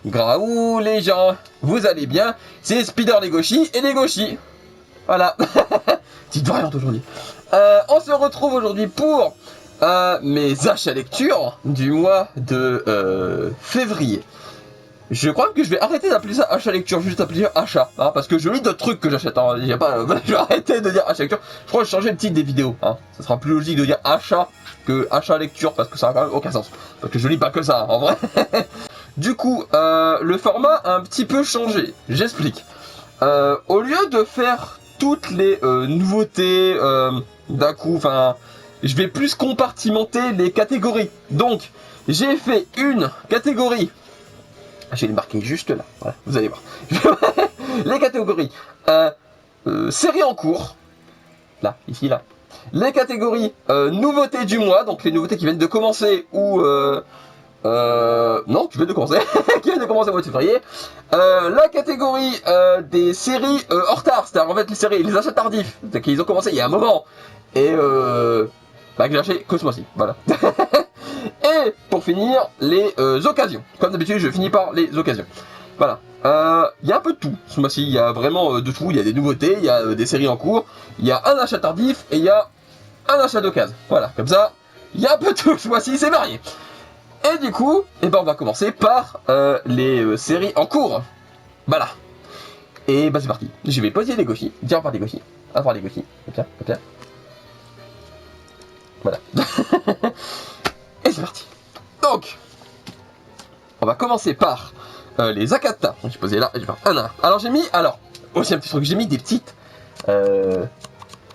Graou les gens, vous allez bien? C'est Spider Legoshi et Legoshi. Voilà. Petite variante aujourd'hui. On se retrouve aujourd'hui pour mes achats lecture du mois de février. Je crois que je vais arrêter d'appeler ça achat lecture, juste appeler achat, hein, parce que je lis d'autres trucs que j'achète. Hein, y a pas, je vais arrêter de dire achat lecture. Je crois que je vais changer le titre des vidéos. Hein. Ça sera plus logique de dire achat que achat lecture, parce que ça n'a quand même aucun sens. Parce que je lis pas que ça, en vrai. Du coup, le format a un petit peu changé. J'explique. Au lieu de faire toutes les nouveautés d'un coup, enfin, je vais plus compartimenter les catégories. Donc, j'ai fait une catégorie. Je vais les marquer juste là. Voilà, vous allez voir. Les catégories. Série en cours. Là, ici, là. Les catégories nouveautés du mois, donc les nouveautés qui viennent de commencer ou non, qui viennent de commencer, qui viennent de commencer au mois de février. La catégorie des séries en retard, c'est-à-dire en fait les séries, les achats tardifs, c'est-à-dire qu'ils ont commencé il y a un moment et que j'ai acheté que ce mois-ci, voilà. Et pour finir, les occasions. Comme d'habitude, je finis par les occasions. Voilà. Il y a un peu de tout ce mois-ci, il y a vraiment de tout, il y a des nouveautés, il y a des séries en cours, il y a un achat tardif et il y a un achat d'occasion. Voilà, comme ça, il y a un peu de tout ce mois-ci, c'est varié. Et du coup, eh ben on va commencer par les séries en cours. Voilà. Et bah c'est parti. Je vais poser les Legoshi. Dire au revoir Legoshi. Au revoir Legoshi. Comme ça. Voilà. Et c'est parti. Donc, on va commencer par les Akata. Je vais poser là, je vais faire un à un. Alors j'ai mis, aussi un petit truc, j'ai mis des petites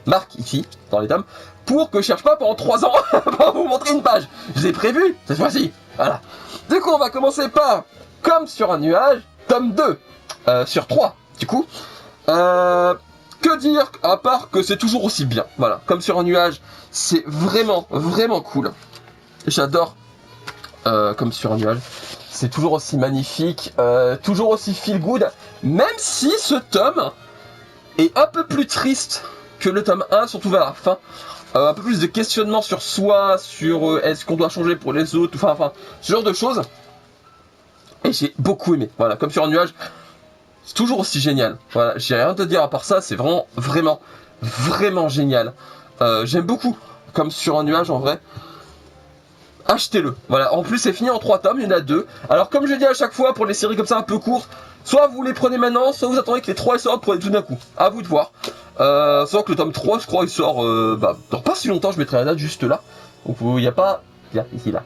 marques ici, dans les tomes, pour que je cherche pas pendant 3 ans pour vous montrer une page. Je les ai prévus cette fois-ci. Voilà. Du coup, on va commencer par Comme sur un nuage, tome 2, sur 3. Du coup, que dire à part que c'est toujours aussi bien. Voilà, Comme sur un nuage, c'est vraiment, vraiment cool. J'adore Comme sur un nuage. C'est toujours aussi magnifique, toujours aussi feel good, même si ce tome est un peu plus triste que le tome 1, surtout vers la fin. Un peu plus de questionnement sur soi, sur est-ce qu'on doit changer pour les autres, enfin, ce genre de choses. Et j'ai beaucoup aimé. Voilà, Comme sur un nuage, c'est toujours aussi génial. Voilà, j'ai rien à te dire à part ça, c'est vraiment, vraiment, vraiment génial. J'aime beaucoup Comme sur un nuage en vrai. Achetez-le. Voilà, en plus c'est fini en 3 tomes, il y en a 2. Alors comme je dis à chaque fois pour les séries comme ça un peu courtes, soit vous les prenez maintenant, soit vous attendez que les 3 sortent pour les tout d'un coup. À vous de voir. Sans que le tome 3, je crois, il sort dans pas si longtemps, je mettrai la date juste là. Donc il n'y a pas... Là, ici, là.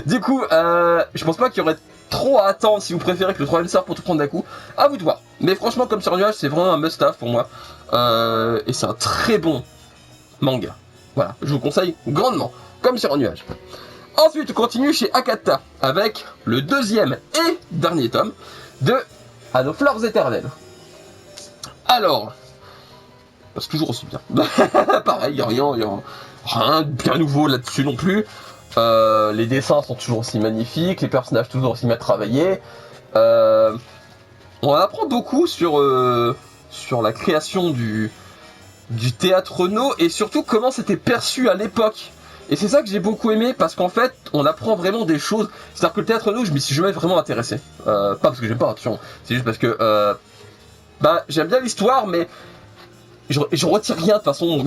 Du coup, je pense pas qu'il y aurait trop à attendre si vous préférez que le 3ème sorte pour tout prendre d'un coup. À vous de voir. Mais franchement, Comme sur un nuage, c'est vraiment un must-have pour moi. Et c'est un très bon manga. Voilà, je vous conseille grandement, Comme sur un nuage. Ensuite, on continue chez Akata avec le 2ème et dernier tome de À nos fleurs éternelles. Alors, c'est toujours aussi bien. Pareil, il n'y a rien de bien nouveau là-dessus non plus. Les dessins sont toujours aussi magnifiques, les personnages toujours aussi bien travaillés. On apprend beaucoup sur la création du théâtre no et surtout comment c'était perçu à l'époque. Et c'est ça que j'ai beaucoup aimé parce qu'en fait on apprend vraiment des choses. C'est-à-dire que le théâtre no, je m'y suis jamais vraiment intéressé. Pas parce que j'aime pas, attention. C'est juste parce que j'aime bien l'histoire mais je retire rien de toute façon.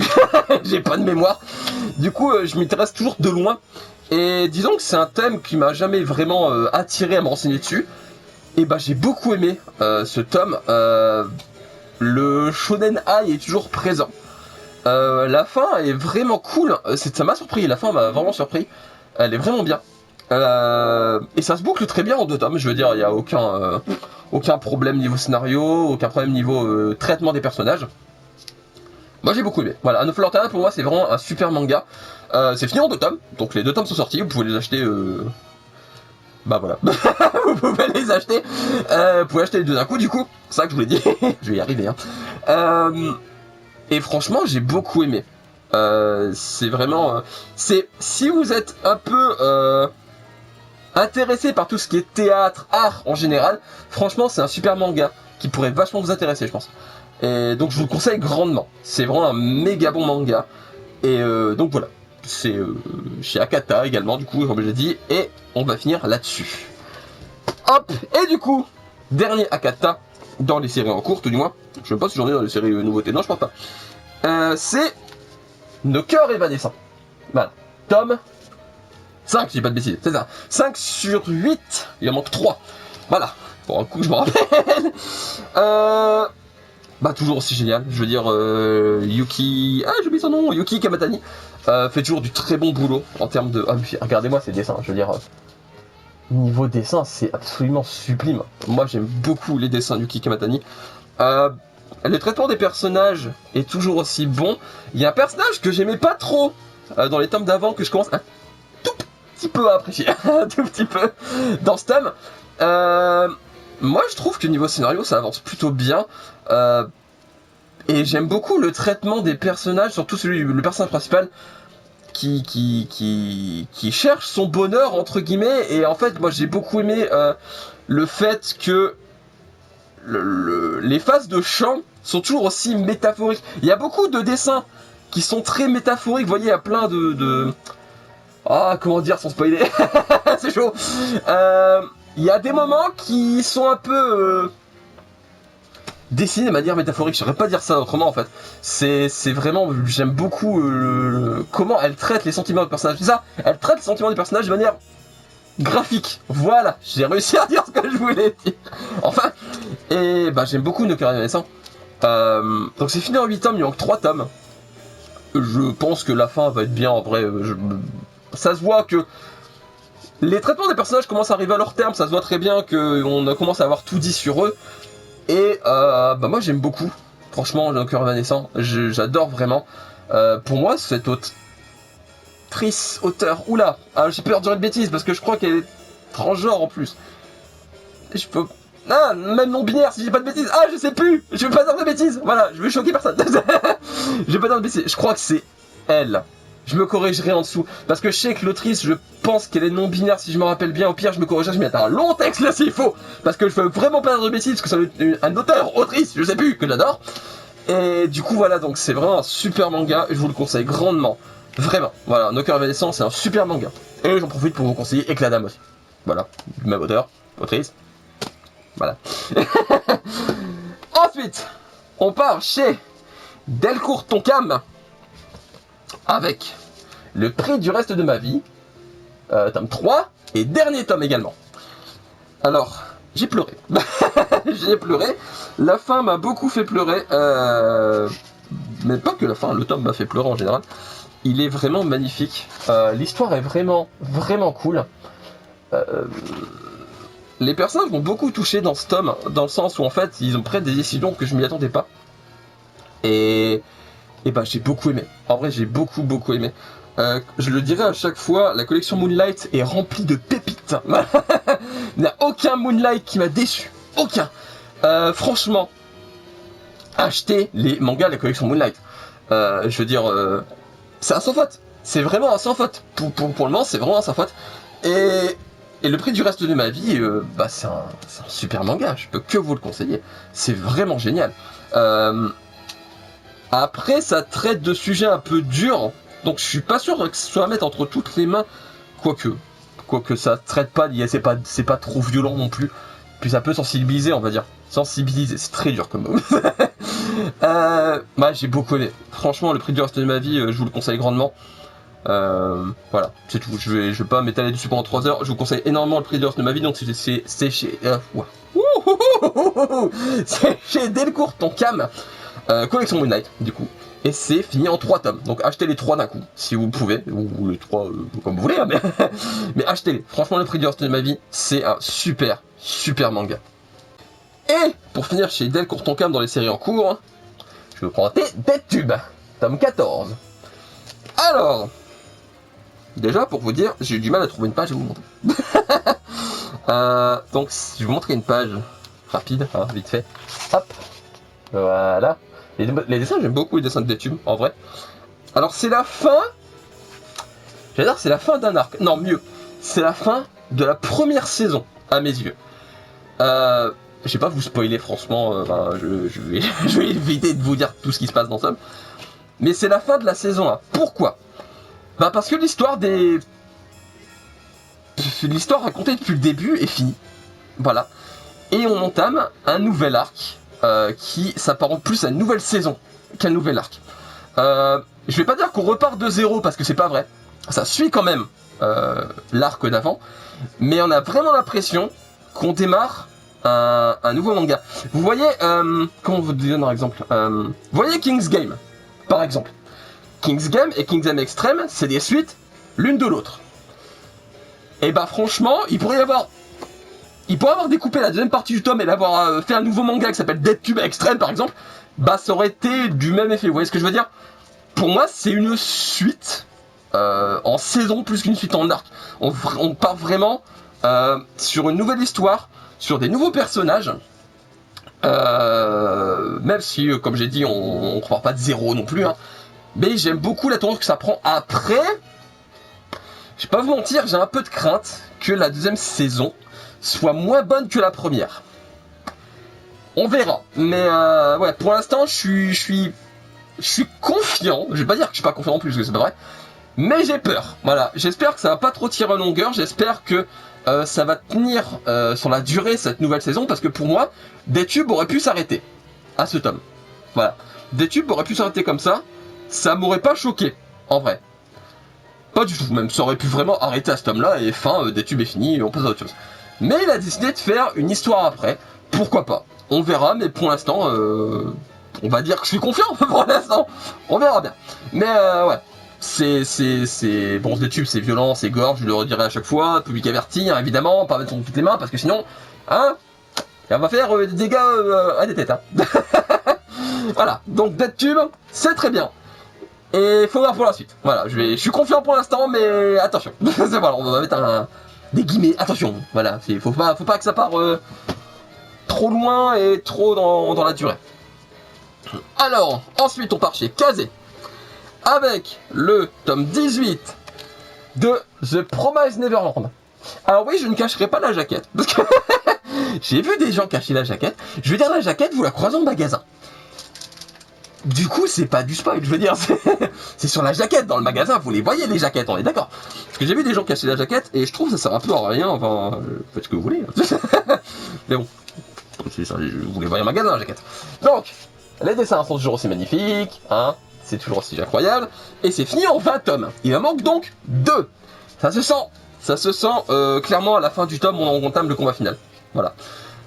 J'ai pas de mémoire. Du coup je m'intéresse toujours de loin. Et disons que c'est un thème qui m'a jamais vraiment attiré à me renseigner dessus. Et j'ai beaucoup aimé ce tome. Le shonen high est toujours présent. La fin est vraiment cool. Ça m'a surpris. La fin m'a vraiment surpris. Elle est vraiment bien. Et ça se boucle très bien en 2 tomes. Je veux dire, il n'y a aucun problème niveau scénario, aucun problème niveau traitement des personnages. Moi j'ai beaucoup aimé. Voilà, À nos fleurs éternelles pour moi c'est vraiment un super manga. C'est fini en 2 tomes. Donc les 2 tomes sont sortis. Vous pouvez les acheter. Voilà. Vous pouvez les acheter. Vous pouvez acheter les 2 d'un coup du coup. C'est ça que je voulais dire. Je vais y arriver. Et franchement, j'ai beaucoup aimé. C'est vraiment... si vous êtes un peu intéressé par tout ce qui est théâtre, art en général, franchement, c'est un super manga qui pourrait vachement vous intéresser, je pense. Et donc, je vous le conseille grandement. C'est vraiment un méga bon manga. Et donc, voilà. C'est chez Akata également, du coup, comme je l'ai dit. Et on va finir là-dessus. Hop, et du coup, dernier Akata dans les séries en cours, tout du moins. Je sais pas si j'en ai dans les séries nouveautés, non, je pense pas. C'est Nos cœurs évanescents. Voilà. Tome 5, je dis pas de bêtises, c'est ça. 5 sur 8, il en manque 3. Voilà, pour un coup, je me rappelle. Bah, toujours aussi génial. Je veux dire, Yuki. Ah, j'ai oublié son nom, Yuki Kamatani. Fait toujours du très bon boulot en termes de. Ah, puis, regardez-moi ces dessins, je veux dire. Niveau dessin, c'est absolument sublime. Moi, j'aime beaucoup les dessins de Yuki Kamatani. Le traitement des personnages est toujours aussi bon. Il y a un personnage que j'aimais pas trop dans les tomes d'avant que je commence un tout petit peu à apprécier. Un tout petit peu dans ce tome. Moi, je trouve que niveau scénario, ça avance plutôt bien. Et j'aime beaucoup le traitement des personnages, surtout le personnage principal qui cherche son bonheur, entre guillemets. Et en fait, moi, j'ai beaucoup aimé le fait que les phases de chant sont toujours aussi métaphoriques. Il y a beaucoup de dessins qui sont très métaphoriques. Vous voyez, il y a plein de... Ah, comment dire sans spoiler. C'est chaud. Il y a des moments qui sont un peu dessinés de manière métaphorique. Je saurais pas dire ça autrement en fait. C'est vraiment... J'aime beaucoup comment elle traite les sentiments du personnage. C'est ça, elle traite les sentiments du personnage de manière graphique. Voilà, j'ai réussi à dire ce que je voulais dire. Enfin, et bah j'aime beaucoup Nos cœurs évanescents. Donc c'est fini en 8 tomes, il manque 3 tomes. Je pense que la fin va être bien en vrai. Ça se voit que les traitements des personnages commencent à arriver à leur terme, ça se voit très bien qu'on commence à avoir tout dit sur eux. Et bah moi j'aime beaucoup, franchement, Nos cœurs évanescents, j'adore vraiment. Pour moi, cette auteur, oula, j'ai peur de dire une bêtise parce que je crois qu'elle est transgenre en plus. Je peux... Ah, même non binaire si j'ai pas de bêtises. Ah, je sais plus, je veux pas dire de bêtises. Voilà, je veux choquer personne. Je veux pas dire de bêtises, je crois que c'est elle. Je me corrigerai en dessous. Parce que je sais que l'autrice, je pense qu'elle est non-binaire si je me rappelle bien. Au pire, je me corrigerai, je mets un long texte là s'il faut. Parce que je veux vraiment pas dire de bêtises, parce que c'est un auteur, autrice, je sais plus, que j'adore. Et du coup, voilà, donc c'est vraiment un super manga. Je vous le conseille grandement. Vraiment. Voilà, Nos cœurs évanescents, c'est un super manga. Et j'en profite pour vous conseiller Éclat d'âme aussi. Voilà, même auteur, autrice. Voilà. Ensuite, on part chez Delcourt Tonkam avec Le prix du reste de ma vie, tome 3, et dernier tome également. Alors, j'ai pleuré. J'ai pleuré. La fin m'a beaucoup fait pleurer. Mais pas que la fin, le tome m'a fait pleurer en général. Il est vraiment magnifique. L'histoire est vraiment, vraiment cool. Les personnages m'ont beaucoup touché dans ce tome, dans le sens où en fait, ils ont pris des décisions que je m'y attendais pas. Et bah j'ai beaucoup aimé. En vrai, j'ai beaucoup aimé. Je le dirai à chaque fois, la collection Moonlight est remplie de pépites. Il n'y a aucun Moonlight qui m'a déçu. Aucun. Franchement, achetez les mangas de la collection Moonlight. Je veux dire, c'est un sans faute. C'est vraiment un sans faute. Pour le moment, c'est vraiment un sans faute. Et le prix du reste de ma vie, bah c'est un super manga. Je peux que vous le conseiller. C'est vraiment génial. Après, ça traite de sujets un peu durs, donc je suis pas sûr que ce soit à mettre entre toutes les mains, quoique ça traite pas, c'est pas trop violent non plus, puis ça peut sensibiliser, on va dire, sensibiliser, c'est très dur comme mot. Bah, j'ai beaucoup aimé, franchement, Le prix du reste de ma vie, je vous le conseille grandement. Voilà, c'est tout, je vais pas m'étaler dessus pendant 3 heures, je vous conseille énormément Le prix du reste de ma vie, donc c'est chez... c'est chez Delcourt Tonkam. Collection Moonlight, du coup. Et c'est fini en 3 tomes. Donc achetez les 3 d'un coup, si vous pouvez. Ou les 3 comme vous voulez, hein, mais achetez-les. Franchement, Le prix du reste de ma vie, c'est un super manga. Et pour finir chez Delcourt Tonkam dans les séries en cours, je vais prendre Dead Tube, tome 14. Alors, déjà pour vous dire, j'ai eu du mal à trouver une page à vous montrer. Donc, je vais vous montrer une page rapide, hein, vite fait. Hop, voilà. Les dessins, j'aime beaucoup les dessins de Dead Tube, en vrai. Alors, c'est la fin... J'allais dire, c'est la fin d'un arc. Non, mieux. C'est la fin de la première saison, à mes yeux. Je vais pas vous spoiler, franchement. Je vais éviter de vous dire tout ce qui se passe dans ça. Mais c'est la fin de la saison 1. Pourquoi ? Bah, parce que l'histoire racontée depuis le début est finie. Voilà. Et on entame un nouvel arc qui s'apparente plus à une nouvelle saison qu'un nouvel arc. Je vais pas dire qu'on repart de zéro parce que c'est pas vrai. Ça suit quand même l'arc d'avant, mais on a vraiment l'impression qu'on démarre un nouveau manga. Vous voyez, comment vous donner un exemple, vous voyez King's Game, par exemple. King's Game et King's Game Extreme, c'est des suites l'une de l'autre. Et bah franchement, il pourrait avoir découpé la deuxième partie du tome et l'avoir fait un nouveau manga qui s'appelle Death Tube Extreme par exemple, bah ça aurait été du même effet. Vous voyez ce que je veux dire? Pour moi, c'est une suite en saison plus qu'une suite en arc. On part vraiment sur une nouvelle histoire, sur des nouveaux personnages. Même si, comme j'ai dit, on ne repart pas de zéro non plus. Hein. Mais j'aime beaucoup la tournure que ça prend après. Je vais pas vous mentir, j'ai un peu de crainte que la deuxième saison soit moins bonne que la première. On verra. Mais ouais, pour l'instant, je suis confiant. Je vais pas dire que je suis pas confiant en plus, parce que c'est pas vrai. Mais j'ai peur. Voilà. J'espère que ça va pas trop tirer en longueur. J'espère que ça va tenir sur la durée cette nouvelle saison. Parce que pour moi, Death Tube aurait pu s'arrêter à ce tome. Voilà. Death Tube aurait pu s'arrêter comme ça. Ça m'aurait pas choqué, en vrai. Pas du tout. Même ça aurait pu vraiment arrêter à ce tome-là. Et fin, Death Tube est fini et on passe à autre chose. Mais il a décidé de faire une histoire après. Pourquoi pas? On verra. Mais pour l'instant... on va dire que je suis confiant pour l'instant. On verra bien. Mais ouais. C'est... Bon, Death Tube, c'est violent, c'est gore, je le redirai à chaque fois. Public averti, hein, évidemment. Pas mettre sur toutes les mains, parce que sinon... Hein, on va faire des dégâts à des têtes. Hein. Voilà. Donc, Death Tube, c'est très bien. Et faut voir pour la suite. Voilà. Je suis confiant pour l'instant, mais attention. Voilà, on va mettre des guillemets. Attention. Voilà. Faut pas que ça part trop loin et trop dans la durée. Alors, ensuite on part chez Kazé avec le tome 18 de The Promised Neverland. Alors oui, je ne cacherai pas la jaquette, parce que j'ai vu des gens cacher la jaquette. Je veux dire, la jaquette, vous la croisez en magasin. Du coup, c'est pas du spoil, je veux dire, c'est sur la jaquette dans le magasin, vous les voyez les jaquettes, on est d'accord. Parce que j'ai vu des gens cacher la jaquette, et je trouve que ça sert un peu à rien, enfin, faites ce que vous voulez. Mais bon, vous les voyez en magasin, la jaquette. Donc, les dessins sont toujours aussi magnifiques, hein, c'est toujours aussi incroyable, et c'est fini en 20 tomes. Il en manque donc 2. Ça se sent clairement à la fin du tome, on entame le combat final. Voilà.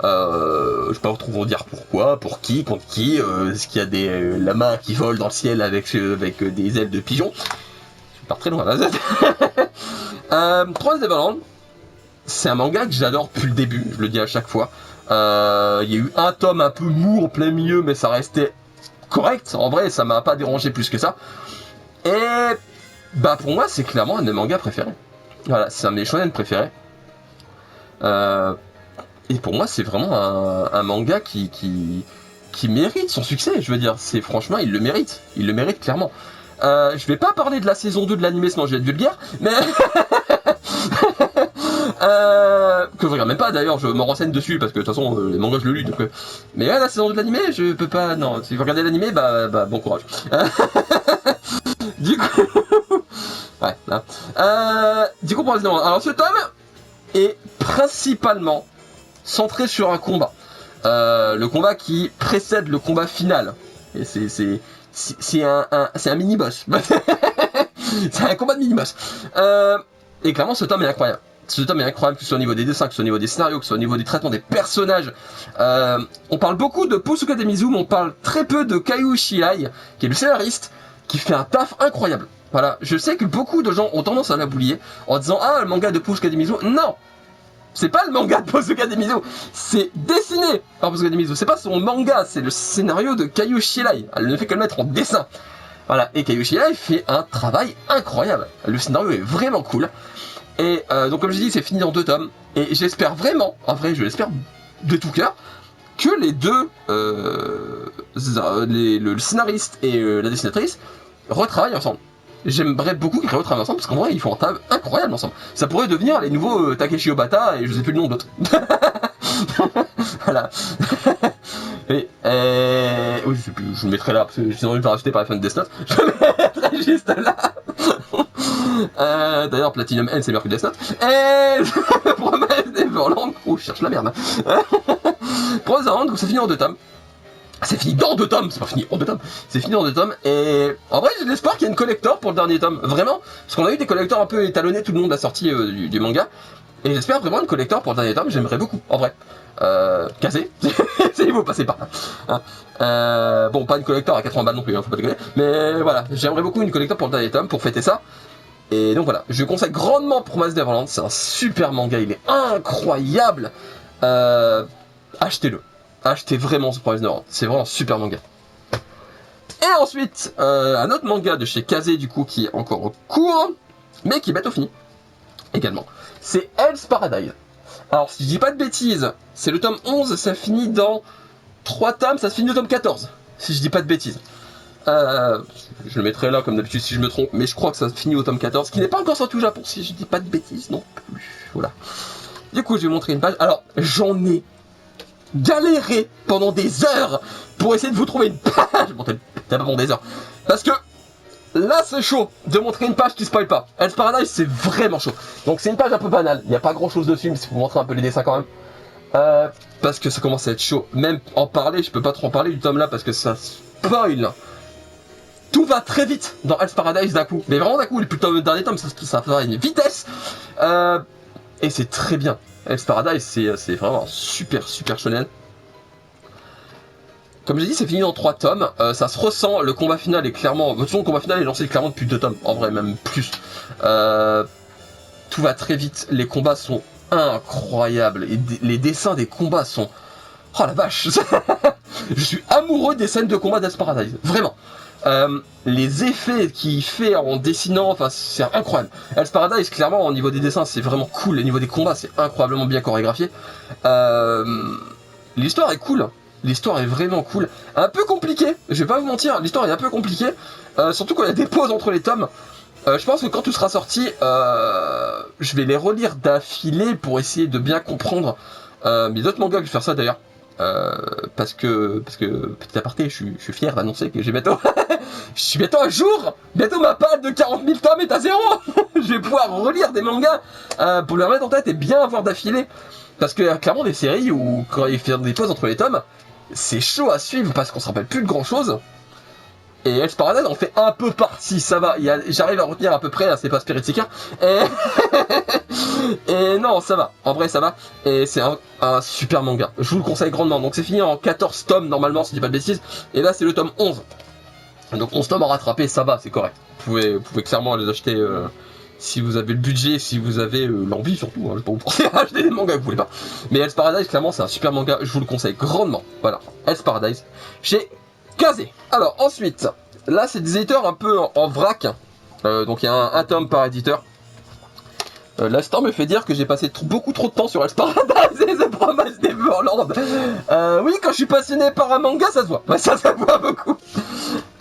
Je vais pas trop vous dire pourquoi, pour qui, contre qui, est-ce qu'il y a des lamas qui volent dans le ciel avec des ailes de pigeons. Je pars très loin là. Promised Neverland, c'est un manga que j'adore depuis le début, je le dis à chaque fois. Il y a eu un tome un peu mou en plein milieu, mais ça restait correct. En vrai, ça m'a pas dérangé plus que ça. Et bah pour moi, c'est clairement un de mes mangas préférés. Voilà, c'est un de mes shonen préférés. Et pour moi, c'est vraiment un manga qui mérite son succès. Je veux dire, franchement, il le mérite. Il le mérite clairement. Je vais pas parler de la saison 2 de l'anime, sinon je vais être vulgaire, mais que je regarde même pas d'ailleurs, je me renseigne dessus parce que de toute façon les mangas je le lis donc mais la saison 2 de l'anime, je peux pas, non, si vous regardez l'anime, bah bon courage. Du coup ouais, du coup pour les alors ce tome est principalement centré sur un combat, le combat qui précède le combat final, et c'est un mini-boss. C'est un combat de mini-boss. Et clairement, ce tome est incroyable. Ce tome est incroyable, que ce soit au niveau des dessins, que ce soit au niveau des scénarios, que ce soit au niveau des traitements des personnages. On parle beaucoup de Posuka Demizu, mais on parle très peu de Kaiju Shirai, qui est le scénariste, qui fait un taf incroyable. Voilà, je sais que beaucoup de gens ont tendance à l'oublier en disant « Ah, le manga de Posuka Demizu ». Non, c'est pas le manga de Posuka Demizu, c'est dessiné par Posuka Demizu. C'est pas son manga, c'est le scénario de Kaiju Shirai. Elle ne fait que le mettre en dessin. Voilà, et Kaiju Shirai fait un travail incroyable. Le scénario est vraiment cool. Et donc comme je dis, c'est fini dans 2 tomes. Et j'espère vraiment, en vrai, je l'espère de tout cœur, que les deux, le scénariste et la dessinatrice, retravaillent ensemble. J'aimerais beaucoup qu'ils retravaillent ensemble, parce qu'en vrai, ils font un travail incroyable ensemble. Ça pourrait devenir les nouveaux Takeshi Obata, et je sais plus le nom d'autres. Voilà. Oui, oui, je vous le mettrai là parce que j'ai envie de racheter par les fans de Death Note. Je le mettrai juste là. D'ailleurs, Platinum N c'est meilleur que Death Note. Et Promise Neverland. Oh, je cherche la merde. Promise Neverland, ça finit en 2 tomes. C'est fini dans 2 tomes, c'est pas fini en 2 tomes, c'est fini en 2 tomes, et en vrai j'ai l'espoir qu'il y ait une collector pour le dernier tome, vraiment, parce qu'on a eu des collectors un peu étalonnés tout le long de la sortie du manga, et j'espère vraiment une collector pour le dernier tome, j'aimerais beaucoup, en vrai. Cassé, c'est vous passez par là. Hein. Bon, pas une collector à 80 balles non plus, hein, faut pas déconner, mais voilà, j'aimerais beaucoup une collector pour le dernier tome, pour fêter ça. Et donc voilà, je conseille grandement Promise Neverland, c'est un super manga, il est incroyable. Achetez-le. Achetez vraiment ce Promise Neverland, c'est vraiment un super manga. Et ensuite, un autre manga de chez Kazé du coup qui est encore court, mais qui est bientôt fini également. C'est Hell's Paradise. Alors si je dis pas de bêtises, c'est le tome 11, ça finit dans 3 tomes, ça se finit au tome 14. Si je dis pas de bêtises. Je le mettrai là comme d'habitude si je me trompe, mais je crois que ça se finit au tome 14, qui n'est pas encore sorti au Japon si je dis pas de bêtises non plus. Voilà. Du coup je vais vous montrer une page. Alors j'en ai galéré pendant des heures pour essayer de vous trouver une page. Bon, t'as pas pendant des heures. Parce que là, c'est chaud de montrer une page qui spoil pas. Hell's Paradise, c'est vraiment chaud. Donc, c'est une page un peu banale. Il n'y a pas grand chose dessus, mais c'est pour vous montrer un peu les dessins quand même. Parce que ça commence à être chaud. Même en parler, je peux pas trop en parler du tome là parce que ça spoil. Tout va très vite dans Hell's Paradise d'un coup. Mais vraiment d'un coup, le dernier tome, ça va à une vitesse. Et c'est très bien. Hell's Paradise, c'est vraiment un super shonen. Comme j'ai dit, c'est fini en 3 tomes, ça se ressent, le combat final est clairement... De toute façon, le combat final est lancé clairement depuis 2 tomes, en vrai, même plus. Tout va très vite, les combats sont incroyables, et les dessins des combats sont... Oh la vache. Je suis amoureux des scènes de combat d'Hell's Paradise, vraiment. Les effets qu'il fait en dessinant, enfin c'est incroyable. Hell's Paradise, clairement, au niveau des dessins, c'est vraiment cool. Au niveau des combats, c'est incroyablement bien chorégraphié. L'histoire est cool. L'histoire est vraiment cool. Un peu compliquée, je vais pas vous mentir, l'histoire est un peu compliquée. Surtout quand il y a des pauses entre les tomes. Je pense que quand tout sera sorti, je vais les relire d'affilée pour essayer de bien comprendre. Mais d'autres mangas que je vais faire ça d'ailleurs. Parce que petit aparté, je suis fier d'annoncer que j'ai bientôt je suis bientôt à jour. Bientôt ma page de 40 000 tomes est à 0. Je vais pouvoir relire des mangas pour les remettre en tête et bien avoir d'affilée. Parce que clairement des séries où quand il fait des pauses entre les tomes, c'est chaud à suivre parce qu'on se rappelle plus de grand chose. Et Hell's Paradise en fait un peu partie, ça va. J'arrive à retenir à peu près, là, c'est pas Spirit Seeker. Et non, ça va. En vrai, ça va. Et c'est un super manga. Je vous le conseille grandement. Donc c'est fini en 14 tomes normalement, si je dis pas de bêtises. Et là, c'est le tome 11. Donc 11 tomes à rattraper, ça va, c'est correct. Vous pouvez clairement les acheter si vous avez le budget, si vous avez l'envie surtout. Hein, je vais pas vous forcer à acheter des mangas que vous voulez pas. Mais Hell's Paradise, clairement, c'est un super manga. Je vous le conseille grandement. Voilà, Hell's Paradise chez Kazé. Alors ensuite, là c'est des éditeurs un peu en vrac. Donc il y a un tome par éditeur. L'instant me fait dire que j'ai passé beaucoup trop de temps sur Hell's Paradise et The Promise Neverland. Oui, quand je suis passionné par un manga, ça se voit. Ouais, ça se voit beaucoup.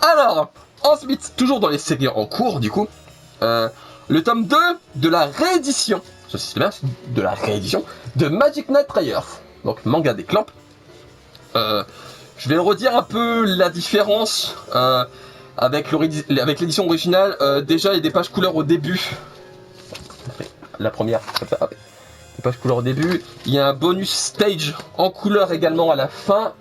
Alors, ensuite, toujours dans les séries en cours, du coup, le tome 2 de la réédition, je sais bien, de la réédition, de Magic Knight Rayearth. Donc, manga des Clamps. Je vais redire un peu la différence avec l'édition originale. Déjà, il y a des pages couleurs au début. La première, des pages couleurs au début. Il y a un bonus stage en couleur également à la fin.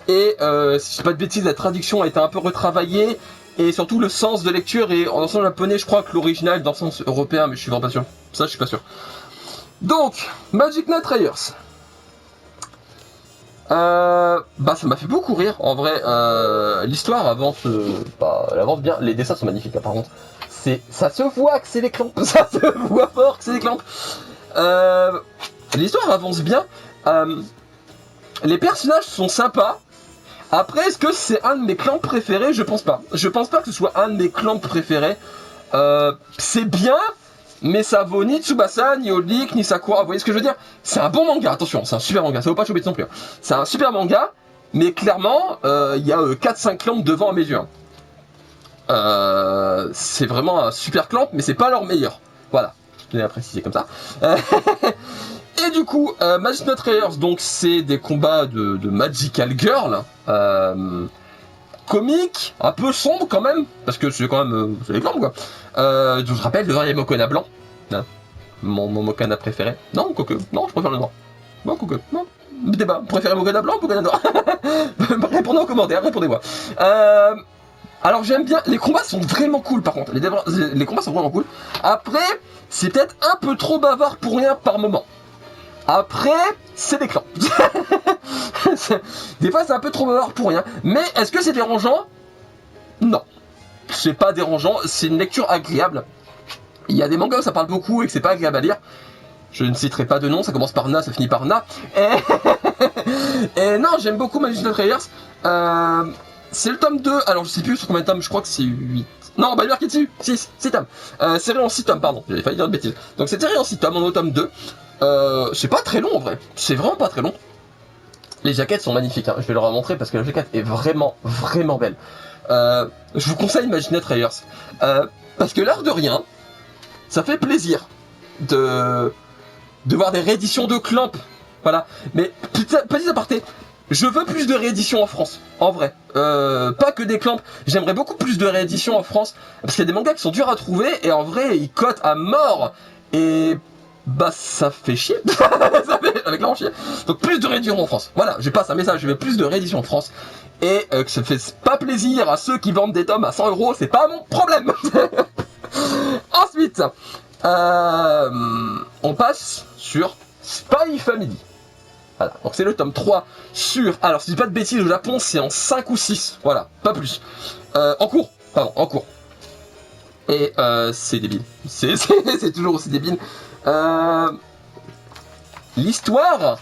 Et si je dis pas de bêtises, la traduction a été un peu retravaillée. Et surtout, le sens de lecture est en sens japonais, je crois que l'original dans le sens européen, mais je suis vraiment pas sûr. Ça, je suis pas sûr. Donc, Magic Knight Rayearth. Ça m'a fait beaucoup rire, en vrai. L'histoire avance, elle avance bien. Les dessins sont magnifiques, là, par contre. Ça se voit que c'est des Clamps. Ça se voit fort que c'est des Clamps. L'histoire avance bien. Les personnages sont sympas. Après, est-ce que c'est un de mes clans préférés? Je pense pas. Je pense pas que ce soit un de mes clans préférés. C'est bien, mais ça vaut ni Tsubasa, ni Olik, ni Sakura. Vous voyez ce que je veux dire? C'est un bon manga, attention, c'est un super manga. Ça vaut pas choper non plus. C'est un super manga, mais clairement, il y a 4-5 clans devant à mes yeux. C'est vraiment un super clamp, mais c'est pas leur meilleur. Voilà, je tenais à préciser comme ça. Et du coup, Magic Knight Raiders, donc c'est des combats de Magical Girl, comique, un peu sombre quand même, parce que c'est quand même c'est les glandes quoi. Je vous rappelle, devant il y a Mokona blanc, hein, mon Mokona préféré. Non, quoique, non, je préfère le noir. Non, quoique, non. Débat, vous préférez Mokona blanc ou Mokona noir? Répondez en commentaire, répondez-moi. Alors j'aime bien, les combats sont vraiment cool par contre, les combats sont vraiment cool. Après, c'est peut-être un peu trop bavard pour rien par moment. Après, c'est des clans. Des fois, c'est un peu trop bavard pour rien. Mais est-ce que c'est dérangeant? Non. C'est pas dérangeant, c'est une lecture agréable. Il y a des mangas où ça parle beaucoup et que c'est pas agréable à lire. Je ne citerai pas de nom, ça commence par Na, ça finit par Na. Et non, j'aime beaucoup Magic Knight Raiders. C'est le tome 2, alors je sais plus sur combien de tomes, je crois que c'est 8. Non, bah il est marqué dessus, 6 tomes. Série en 6 tomes, pardon, j'avais failli dire de bêtises. Donc c'est série en 6 tomes, on est au tome 2. C'est pas très long en vrai, c'est vraiment pas très long. Les jaquettes sont magnifiques, hein. Je vais leur montrer parce que la jaquette est vraiment, vraiment belle. Je vous conseille Magic Knight Raiders. Parce que l'air de rien, ça fait plaisir de voir des rééditions de Clamp. Voilà, mais petit aparté, je veux plus de rééditions en France, en vrai. Pas que des Clamp, j'aimerais beaucoup plus de rééditions en France, parce qu'il y a des mangas qui sont durs à trouver, et en vrai, ils cotent à mort. Et bah ça fait chier, ça fait avec la chier. Donc plus de rééditions en France. Voilà, je passe un message, je veux plus de rééditions en France. Et que ça fait pas plaisir à ceux qui vendent des tomes à 100 €, c'est pas mon problème. Ensuite, on passe sur Spy Family. Voilà, donc c'est le tome 3 sur... Alors si je dis pas de bêtises, au Japon c'est en 5 ou 6, voilà, pas plus. En cours, pardon, en cours. Et c'est débile, c'est toujours aussi débile. L'histoire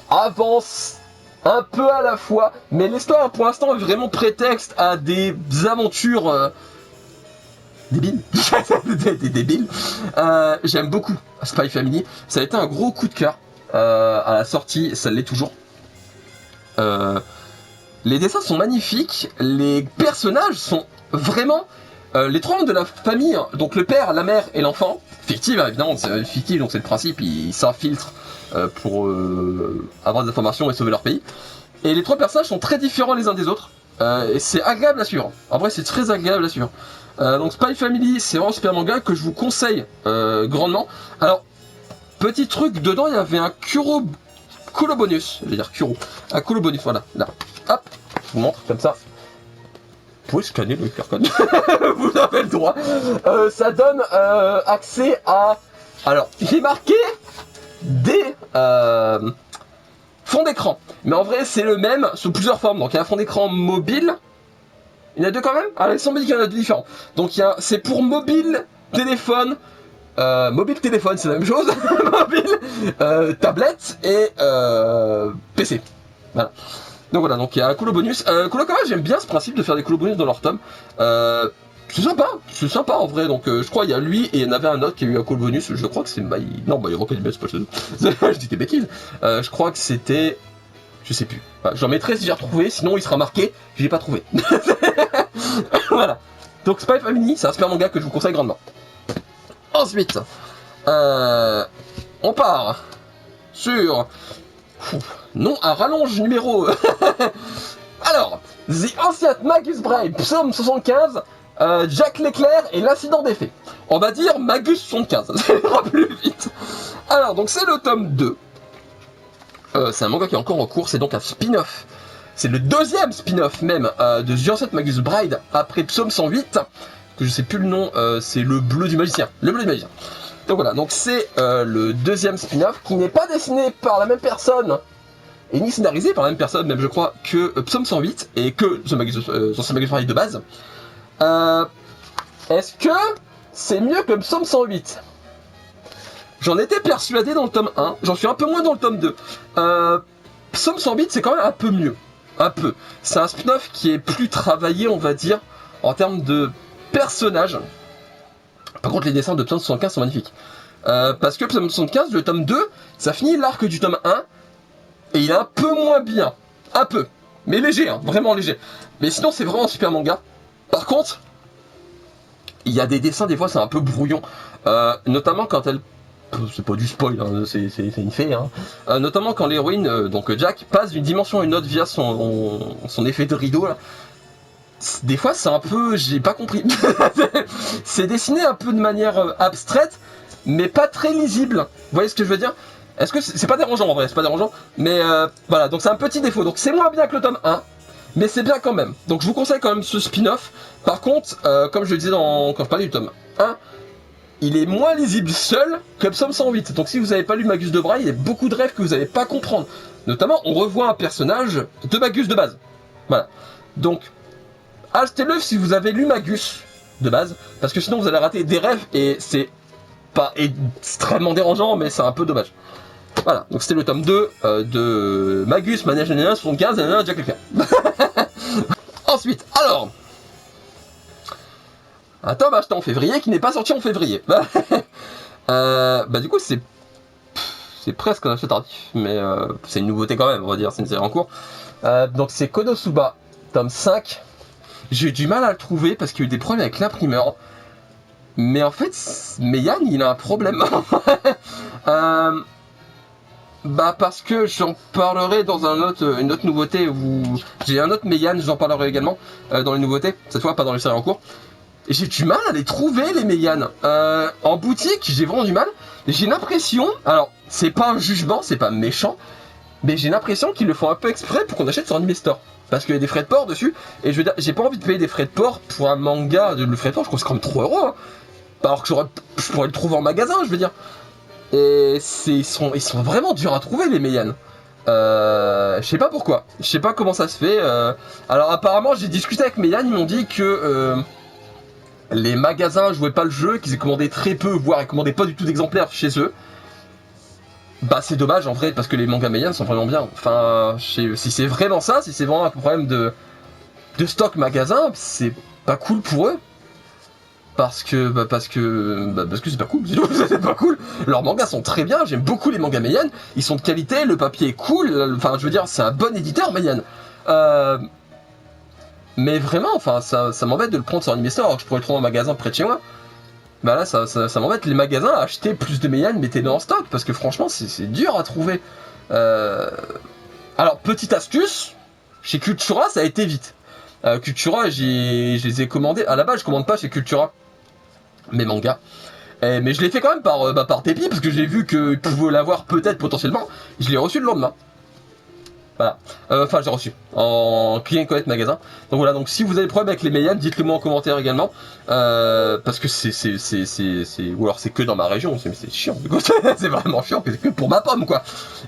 avance un peu à la fois, mais l'histoire pour l'instant est vraiment prétexte à des aventures débiles. Des débiles. J'aime beaucoup Spy Family, ça a été un gros coup de cœur à la sortie, ça l'est toujours. Les dessins sont magnifiques, les personnages sont vraiment... les trois membres de la famille, donc le père, la mère et l'enfant, fictive évidemment, c'est fictif donc c'est le principe, ils s'infiltrent pour avoir des informations et sauver leur pays. Et les trois personnages sont très différents les uns des autres, et c'est agréable à suivre. En vrai c'est très agréable à suivre. Donc Spy Family c'est vraiment un super manga que je vous conseille grandement. Alors, petit truc, dedans il y avait un Kuro bonus, je vais dire Kuro, un Kuro bonus, voilà, là, hop, je vous montre comme ça. Vous pouvez scanner le QR code, vous avez le droit. Ça donne accès à... Alors, il est marqué des fonds d'écran. Mais en vrai, c'est le même sous plusieurs formes. Donc, il y a un fond d'écran mobile. Il y en a deux quand même. Ah, il semble qu'il y en a deux différents. Donc, c'est pour mobile, téléphone. Mobile, téléphone, c'est la même chose. Mobile, tablette et PC. Voilà. Donc voilà, donc il y a un Kulo bonus. Kurokawa, j'aime bien ce principe de faire des Kulo bonus dans leur tome. C'est sympa en vrai. Donc je crois il y a lui et il y en avait un autre qui a eu un Kulo bonus. Je crois que c'est non, My Hero Academia, c'est pas chez eux. Je dis des bêtises. Je crois que c'était... Je sais plus. Enfin, j'en mettrai si j'ai retrouvé, sinon il sera marqué, je l'ai pas trouvé. Voilà. Donc Spy Family, c'est un super manga que je vous conseille grandement. Ensuite, on part sur... Non, un rallonge numéro. Alors, The Ancient Magus Bride, psaume 75, Jack l'Éclair et l'incident des faits. On va dire Magus 75, ça ira plus vite. Alors, donc c'est le tome 2. C'est un manga qui est encore en cours, c'est donc un spin-off. C'est le deuxième spin-off même de The Ancient Magus Bride, après psaume 108, que je sais plus le nom, c'est le bleu du magicien. Le bleu du magicien. Donc voilà, donc c'est le deuxième spin-off qui n'est pas dessiné par la même personne et ni scénarisé par la même personne, même je crois, que Psaume 108 et que The Ancient Magus Bride de base. Est-ce que c'est mieux que Psaume 108? J'en étais persuadé dans le tome 1, j'en suis un peu moins dans le tome 2. Psaume 108 c'est quand même un peu mieux. Un peu. C'est un spin-off qui est plus travaillé, on va dire, en termes de personnages. Par contre, les dessins de Psaume 75 sont magnifiques. Parce que Psaume 75, le tome 2, ça finit l'arc du tome 1, et il est un peu moins bien. Un peu. Mais léger, hein, vraiment léger. Mais sinon, c'est vraiment un super manga. Par contre, il y a des dessins, des fois, c'est un peu brouillon. Notamment quand elle c'est pas du spoil, hein, c'est une fée, hein. Notamment quand l'héroïne, donc Jack, passe d'une dimension à une autre via son effet de rideau, là. Des fois, c'est un peu... j'ai pas compris. C'est dessiné un peu de manière abstraite, mais pas très lisible. Vous voyez ce que je veux dire? Est-ce que c'est pas dérangeant en vrai, c'est pas dérangeant, mais voilà, donc c'est un petit défaut. Donc c'est moins bien que le tome 1, mais c'est bien quand même. Donc je vous conseille quand même ce spin-off. Par contre, comme je le disais quand je parlais du tome 1, il est moins lisible seul que Psaume 108. Donc si vous n'avez pas lu Magus de Braille, il y a beaucoup de rêves que vous n'allez pas comprendre. Notamment, on revoit un personnage de Magus de base. Voilà. Donc, achetez-le si vous avez lu Magus de base, parce que sinon vous allez rater des rêves et c'est pas extrêmement dérangeant, mais c'est un peu dommage. Voilà, donc c'était le tome 2 de Magus, Manège 75, Jack Leclerc. Ensuite, alors, un tome acheté en février qui n'est pas sorti en février. Du coup, c'est presque un achat tardif, mais c'est une nouveauté quand même, on va dire, c'est une série en cours. Donc c'est Konosuba, tome 5. J'ai eu du mal à le trouver parce qu'il y a eu des problèmes avec l'imprimeur. Mais en fait, Meian, il a un problème. Parce que j'en parlerai dans une autre nouveauté où j'ai un autre Meian, j'en parlerai également dans les nouveautés, cette fois pas dans les séries en cours. Et j'ai du mal à les trouver, les Meian. En boutique, j'ai vraiment du mal. J'ai l'impression, alors c'est pas un jugement, c'est pas méchant, mais j'ai l'impression qu'ils le font un peu exprès pour qu'on achète sur Anime Store. Parce qu'il y a des frais de port dessus, et je veux dire, j'ai pas envie de payer des frais de port pour un manga, le frais de port, je crois que c'est quand même 3 €, hein. Alors que je pourrais le trouver en magasin, je veux dire. Et ils sont vraiment durs à trouver, les Meian. Je sais pas pourquoi, je sais pas comment ça se fait. Alors apparemment, j'ai discuté avec Meian, ils m'ont dit que les magasins jouaient pas le jeu, qu'ils commandaient très peu, voire ils commandaient pas du tout d'exemplaires chez eux. Bah c'est dommage en vrai, parce que les mangas Meian sont vraiment bien. Enfin, si c'est vraiment ça, si c'est vraiment un problème de stock magasin, c'est pas cool pour eux. Parce que c'est pas cool, c'est pas cool. Leurs mangas sont très bien, j'aime beaucoup les mangas Meian, ils sont de qualité, le papier est cool, enfin je veux dire, c'est un bon éditeur Meian. Mais vraiment, enfin ça m'embête de le prendre sur Anime Store, alors que je pourrais le trouver en magasin près de chez moi. Bah là, ça m'embête, les magasins, acheter plus de Meian, mettez-le en stock, parce que franchement, c'est dur à trouver. Alors, petite astuce, chez Cultura, ça a été vite. Cultura, je les ai commandés, à la base, je commande pas chez Cultura mes mangas. Mais je l'ai fait quand même par dépit, parce que j'ai vu qu'ils pouvaient l'avoir peut-être potentiellement, je l'ai reçu le lendemain. Voilà. Enfin, j'ai reçu en client connect magasin. Donc voilà. Donc si vous avez des problèmes avec les Meian, dites-le moi en commentaire également. Parce que ou alors c'est que dans ma région. C'est chiant. Du coup, c'est vraiment chiant. C'est que pour ma pomme, quoi.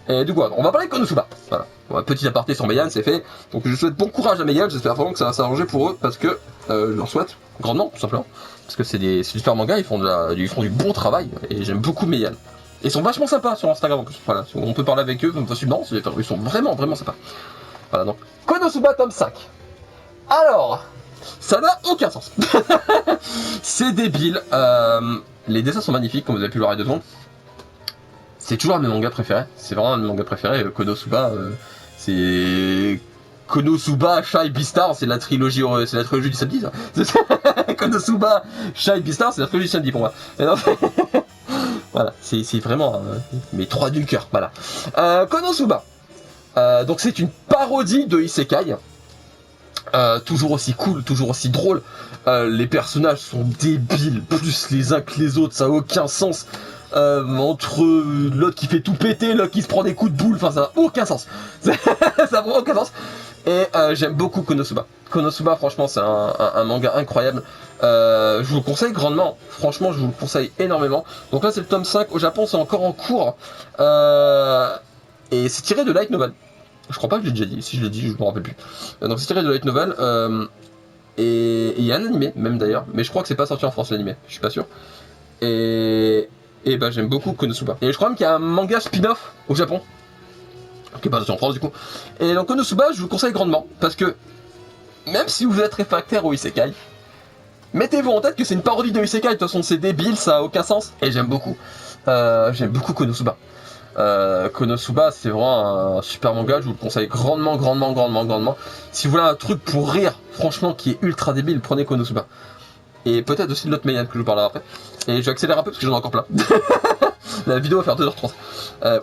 Et du coup, on va parler de Konosuba. Voilà. Bon, petit aparté sur Meian, c'est fait. Donc je souhaite bon courage à Meian. J'espère vraiment que ça va s'arranger pour eux, parce que je leur souhaite grandement, tout simplement. Parce que c'est des super mangas. Ils font du bon travail. Et j'aime beaucoup Meian. Ils sont vachement sympas sur Instagram en plus. Voilà, on peut parler avec eux facilement, ils sont vraiment sympas. Voilà, donc Konosuba tome 5. Alors, ça n'a aucun sens. C'est débile. Les dessins sont magnifiques, comme vous avez pu le voir il y a 2 secondes. C'est toujours un de mes mangas préférés. C'est vraiment un de mes mangas préférés. Konosuba, c'est Konosuba, Shai Beastar, c'est la trilogie du samedi, ça. Konosuba, Shai Beastar, c'est la trilogie du samedi pour moi. Voilà, c'est vraiment mes 3 du cœur, voilà. Konosuba. Donc c'est une parodie de Isekai. Toujours aussi cool, toujours aussi drôle. Les personnages sont débiles, plus les uns que les autres, ça n'a aucun sens. Entre l'autre qui fait tout péter, l'autre qui se prend des coups de boule, enfin ça n'a aucun sens. Ça n'a vraiment aucun sens. Et j'aime beaucoup Konosuba. Konosuba, franchement, c'est un manga incroyable. Je vous le conseille grandement. Franchement, je vous le conseille énormément. Donc là, c'est le tome 5. Au Japon, c'est encore en cours. Et c'est tiré de light novel. Je crois pas que je l'ai déjà dit. Si je l'ai dit, je me rappelle plus. Donc c'est tiré de light novel. Et il y a un animé, même d'ailleurs. Mais je crois que c'est pas sorti en France, l'animé. Je suis pas sûr. Et bah, j'aime beaucoup Konosuba. Et je crois même qu'il y a un manga spin-off au Japon. Qui est pas sorti en France, du coup. Et donc Konosuba, je vous le conseille grandement. Parce que, même si vous êtes réfractaire au Isekai, mettez-vous en tête que c'est une parodie de Isekai. De toute façon, c'est débile, ça a aucun sens. Et j'aime beaucoup. J'aime beaucoup Konosuba. Konosuba, c'est vraiment un super manga. Je vous le conseille grandement. Si vous voulez un truc pour rire, franchement, qui est ultra débile, prenez Konosuba. Et peut-être aussi de l'autre Meian que je vous parlerai après. Et je vais accélérer un peu parce que j'en ai encore plein. La vidéo va faire 2h30.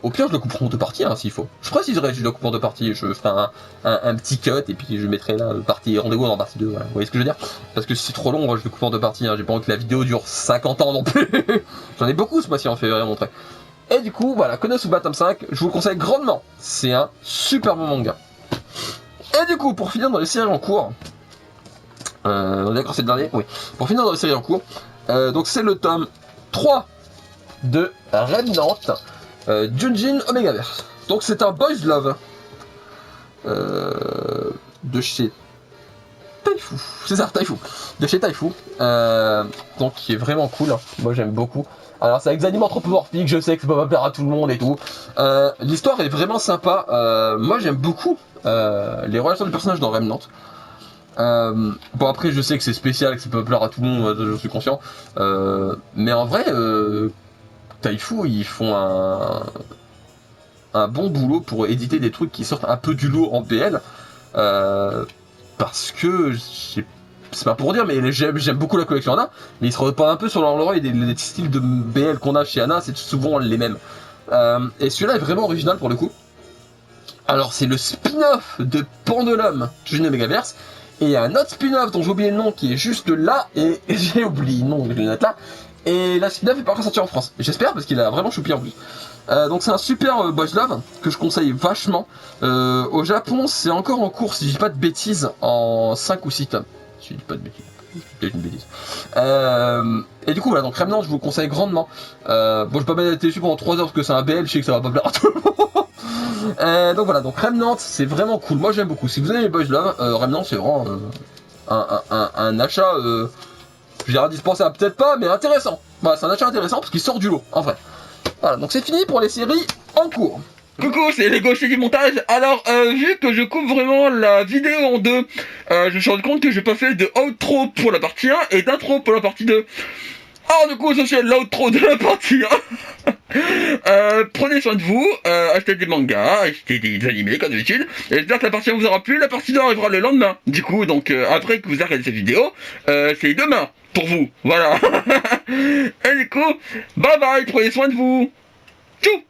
Au pire, je le couperai en 2 parties, hein, s'il faut. Je préciserai, je le coupe en 2 parties. Je ferai un petit cut et puis je mettrai là partie rendez-vous dans partie 2. Voilà. Vous voyez ce que je veux dire? Parce que si c'est trop long, moi, je le coupe en 2 parties. Hein. J'ai pas envie que la vidéo dure 50 ans non plus. J'en ai beaucoup ce mois-ci en février à montrer. Et du coup, voilà, Konosuba tome 5, je vous le conseille grandement. C'est un super bon manga. Et du coup, pour finir dans les séries en cours, d'accord, c'est le dernier? Oui. Pour finir dans les séries en cours, donc c'est le tome 3 de Remnant, Junjin Omegaverse. Donc c'est un boys love de chez Taifu. C'est ça, Taifu. De chez Taifu. Donc qui est vraiment cool. Moi j'aime beaucoup. Alors c'est avec des animaux anthropomorphiques, je sais que ça peut pas plaire à tout le monde et tout. L'histoire est vraiment sympa. Moi j'aime beaucoup les relations de personnages dans Remnant. Bon après je sais que c'est spécial, que ça peut plaire à tout le monde, je suis conscient. Mais en vrai, Taifu ils font un bon boulot pour éditer des trucs qui sortent un peu du lot en BL. Parce que c'est pas pour dire, mais j'aime beaucoup la collection Anna, mais ils se reposent pas un peu sur leur laurier. Les styles de BL qu'on a chez Anna, c'est souvent les mêmes. Et celui-là est vraiment original pour le coup. Alors c'est le spin-off de Pendulum Junjin Omegaverse, et il y a un autre spin-off dont j'ai oublié le nom qui est juste là, et j'ai oublié le nom, je vais le noter là. Et la spin-off est pas encore sortie en France. J'espère parce qu'il a vraiment choupi en plus. Donc c'est un super boys love que je conseille vachement. Au Japon, c'est encore en cours, si je dis pas de bêtises, en 5 ou 6 tomes. Si je dis pas de bêtises. Peut-être une bêtise. Et du coup, voilà, donc Remnant, je vous le conseille grandement. Bon, je vais pas m'être dessus pendant 3 heures parce que c'est un BL, je sais que ça va pas plaire à tout le monde. Donc voilà, donc Remnant, c'est vraiment cool. Moi, j'aime beaucoup. Si vous aimez les boys love, Remnant, c'est vraiment un achat, je dirais indispensable, peut-être pas, mais intéressant. Voilà, c'est un achat intéressant parce qu'il sort du lot, en vrai. Voilà, donc c'est fini pour les séries en cours. Coucou, c'est les gauchers du montage. Alors, vu que je coupe vraiment la vidéo en deux, je me suis rendu compte que j'ai pas fait de outro pour la partie 1 et d'intro pour la partie 2. Alors du coup, je fais l'outro de la partie 1. Prenez soin de vous, achetez des mangas, achetez des animés comme d'habitude. J'espère que la partie 1 vous aura plu. La partie 2 arrivera le lendemain. Du coup, donc après que vous regardez cette vidéo, c'est demain pour vous. Voilà. Et du coup, bye bye, prenez soin de vous. Tchou.